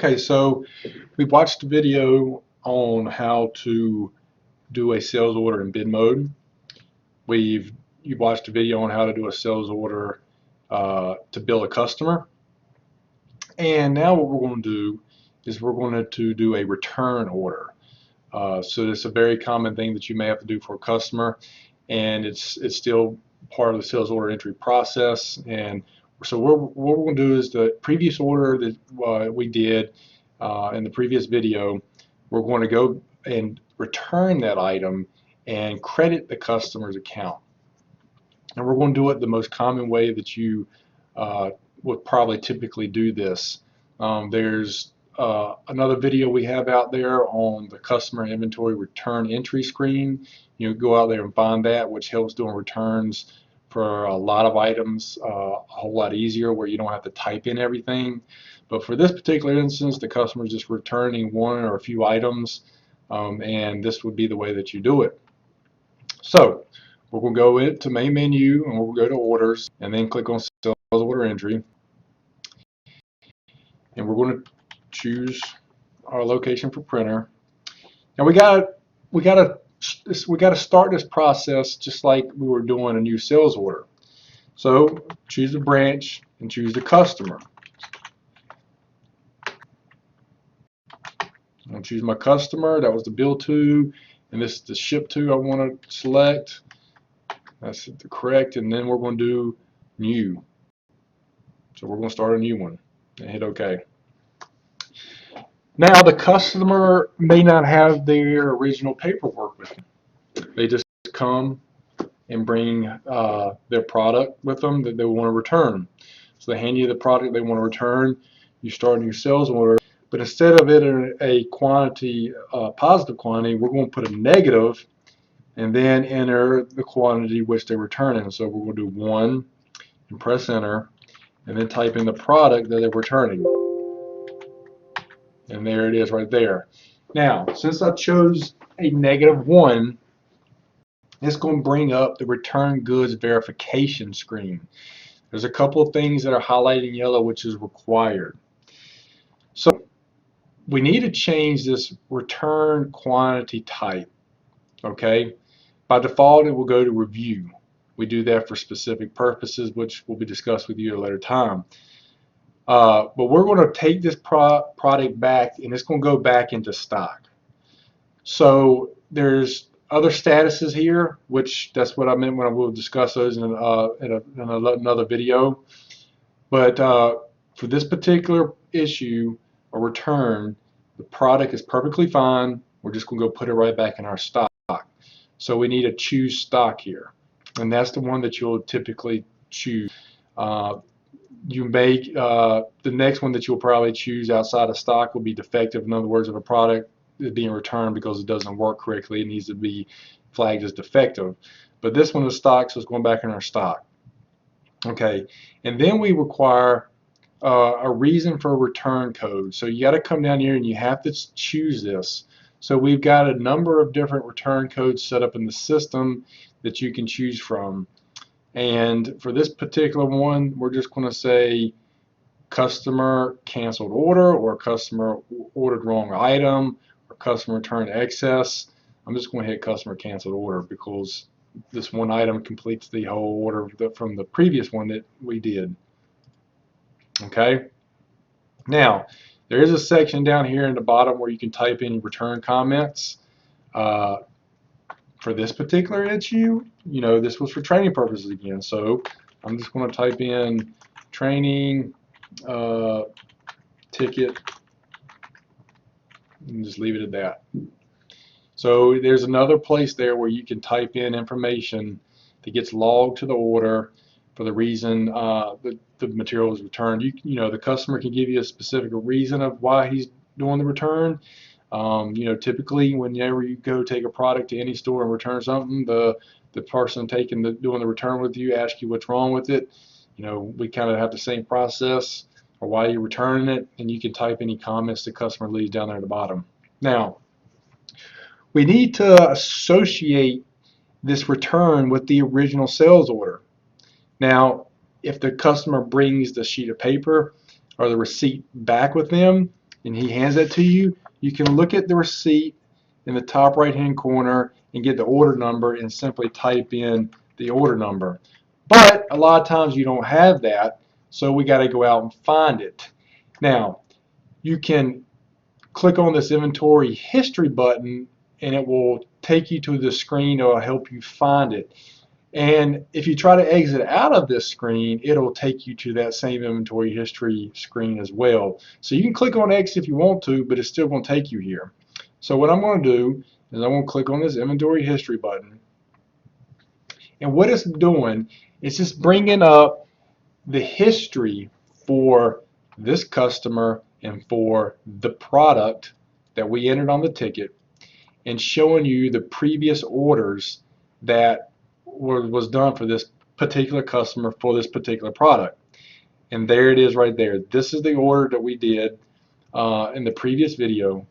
Okay, so we watched a video on how to do a sales order in bid mode. You watched a video on how to do a sales order to bill a customer. And now what we're going to do is we're going to do a return order. So it's a very common thing that you may have to do for a customer, and it's still part of the sales order entry process. And so what we're going to do is the previous order that we did in the previous video, we're going to go and return that item and credit the customer's account. And we're going to do it the most common way that you would probably typically do this. There's another video we have out there on the customer inventory return entry screen. You go out there and find that, which helps doing returns for a lot of items a whole lot easier, where you don't have to type in everything. But for this particular instance, the customer is just returning one or a few items, and this would be the way that you do it. So we're going to go into main menu, and we'll go to orders, and then click on sales order entry, and we're going to choose our location for printer. Now we got to start this process just like we were doing a new sales order. So choose the branch and choose the customer. I'll choose my customer. That was the bill to, and this is the ship to I want to select. That's the correct, and then we're going to do new. So we're going to start a new one and hit OK. Now the customer may not have their original paperwork with them. They just come and bring their product with them that they want to return. So they hand you the product they want to return. You start a new sales order, but instead of it in a quantity, positive quantity, we're going to put a negative and then enter the quantity which they're returning. So we're going to do 1 and press enter, and then type in the product that they're returning. And there it is right there. Now, since I chose a -1, it's going to bring up the return goods verification screen. There's a couple of things that are highlighted in yellow which is required. So we need to change this return quantity type. Okay, by default it will go to review. We do that for specific purposes which will be discussed with you at a later time. But we're going to take this product back, and it's going to go back into stock. So there's other statuses here, which that's what I meant when I will discuss those in another video. But for this particular issue or return, the product is perfectly fine. We're just going to go put it right back in our stock. So we need to choose stock here, and that's the one that you'll typically choose. You may the next one that you'll probably choose outside of stock will be defective. In other words, if a product is being returned because it doesn't work correctly, it needs to be flagged as defective. But this one is stock, so it's going back in our stock. Okay, and then we require a reason for a return code. So you got to come down here and you have to choose this. So we've got a number of different return codes set up in the system that you can choose from. And for this particular one, we're just going to say customer canceled order, or customer ordered wrong item, or customer returned excess. I'm just going to hit customer canceled order because this one item completes the whole order from the previous one that we did. Okay. Now, there is a section down here in the bottom where you can type in return comments. For this particular issue, this was for training purposes again. So I'm just going to type in training ticket and just leave it at that. So there's another place there where you can type in information that gets logged to the order for the reason that the material is returned. The customer can give you a specific reason of why he's doing the return. Typically whenever you go take a product to any store and return something, the person doing the return with you asks you what's wrong with it. We kind of have the same process, or why you're returning it, and you can type any comments the customer leaves down there at the bottom. Now, we need to associate this return with the original sales order. Now, if the customer brings the sheet of paper or the receipt back with them, and he hands that to you, you can look at the receipt in the top right hand corner and get the order number and simply type in the order number. But a lot of times you don't have that, so we got to go out and find it. Now, you can click on this inventory history button and it will take you to the screen that will help you find it. And if you try to exit out of this screen, it'll take you to that same inventory history screen as well. So you can click on X if you want to, but it's still going to take you here. So what I'm going to do is I'm going to click on this inventory history button. And what it's doing is just bringing up the history for this customer and for the product that we entered on the ticket, and showing you the previous orders that was done for this particular customer for this particular product. And there it is right there. This is the order that we did in the previous video,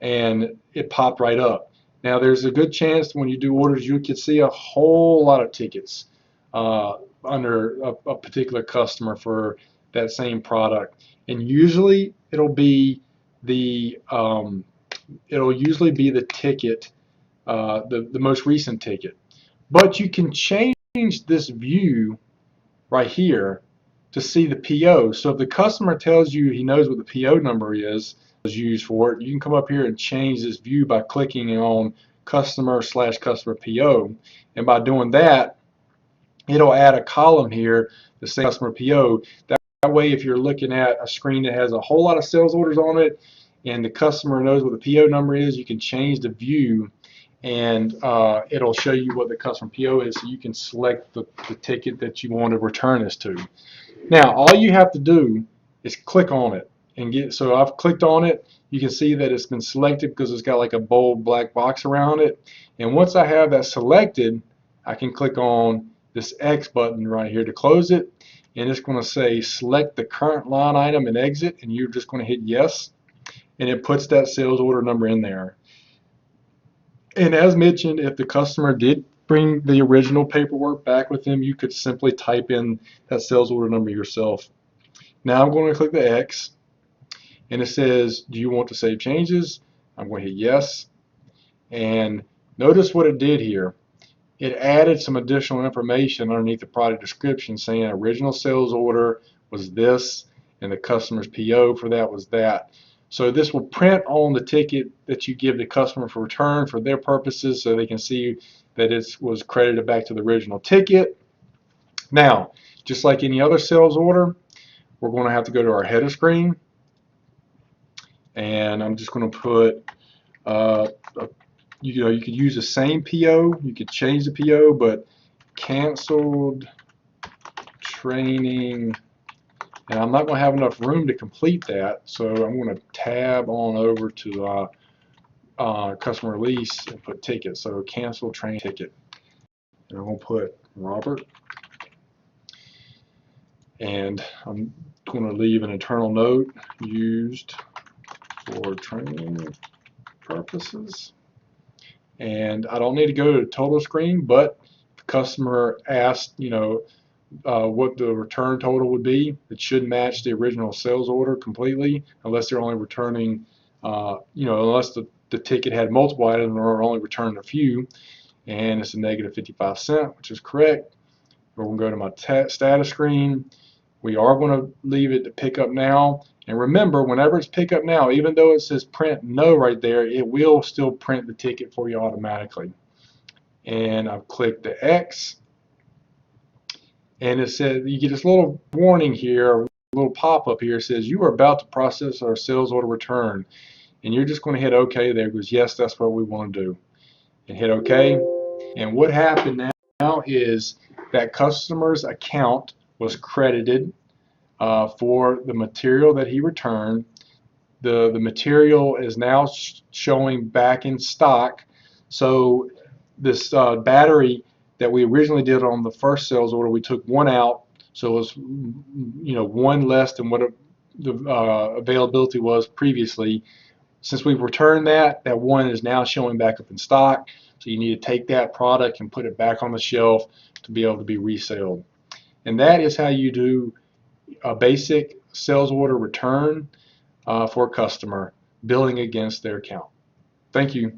and it popped right up. Now there's a good chance when you do orders you could see a whole lot of tickets under a particular customer for that same product, and usually it'll be the ticket, the most recent ticket. But you can change this view right here to see the PO. So if the customer tells you he knows what the PO number is used for it, you can come up here and change this view by clicking on customer/customer PO, and by doing that, it'll add a column here to say customer PO. That way, if you're looking at a screen that has a whole lot of sales orders on it and the customer knows what the PO number is, you can change the view and it'll show you what the customer PO is, so you can select the ticket that you want to return this to. Now all you have to do is click on it and get, so I've clicked on it. You can see that it's been selected because it's got like a bold black box around it, and once I have that selected, I can click on this X button right here to close it, and it's going to say select the current line item and exit, and you're just going to hit yes, and it puts that sales order number in there. And as mentioned, if the customer did bring the original paperwork back with them, you could simply type in that sales order number yourself. Now I'm going to click the X, and it says, do you want to save changes? I'm going to hit yes, and notice what it did here. It added some additional information underneath the product description saying original sales order was this and the customer's PO for that was that. So this will print on the ticket that you give the customer for return for their purposes, so they can see that it was credited back to the original ticket. Now, just like any other sales order, we're going to have to go to our header screen, and I'm just going to put you could use the same PO, you could change the PO, but canceled training, and I'm not going to have enough room to complete that, so I'm going to tab on over to customer release and put ticket. So cancel training ticket, and I'm going to put Robert, and I'm going to leave an internal note used for training purposes. And I don't need to go to the total screen, but the customer asked, what the return total would be. It should match the original sales order completely, unless they're only returning, unless the ticket had multiple items or only returned a few, and it's a negative 55 cents, which is correct. We're going to go to my status screen. We are going to leave it to pick up now. And remember, whenever it's pick up now, even though it says print no right there, it will still print the ticket for you automatically. And I've clicked the X, and it says, you get this little warning here, a little pop-up here. It says you are about to process our sales order return, and you're just going to hit OK there, because yes, that's what we want to do, and hit OK. And what happened now is that customer's account was credited for the material that he returned. The material is now showing back in stock. So this battery that we originally did on the first sales order, we took one out, so it was one less than what the availability was previously. Since we've returned that one is now showing back up in stock, so you need to take that product and put it back on the shelf to be able to be resold. And that is how you do a basic sales order return. for a customer billing against their account. Thank you.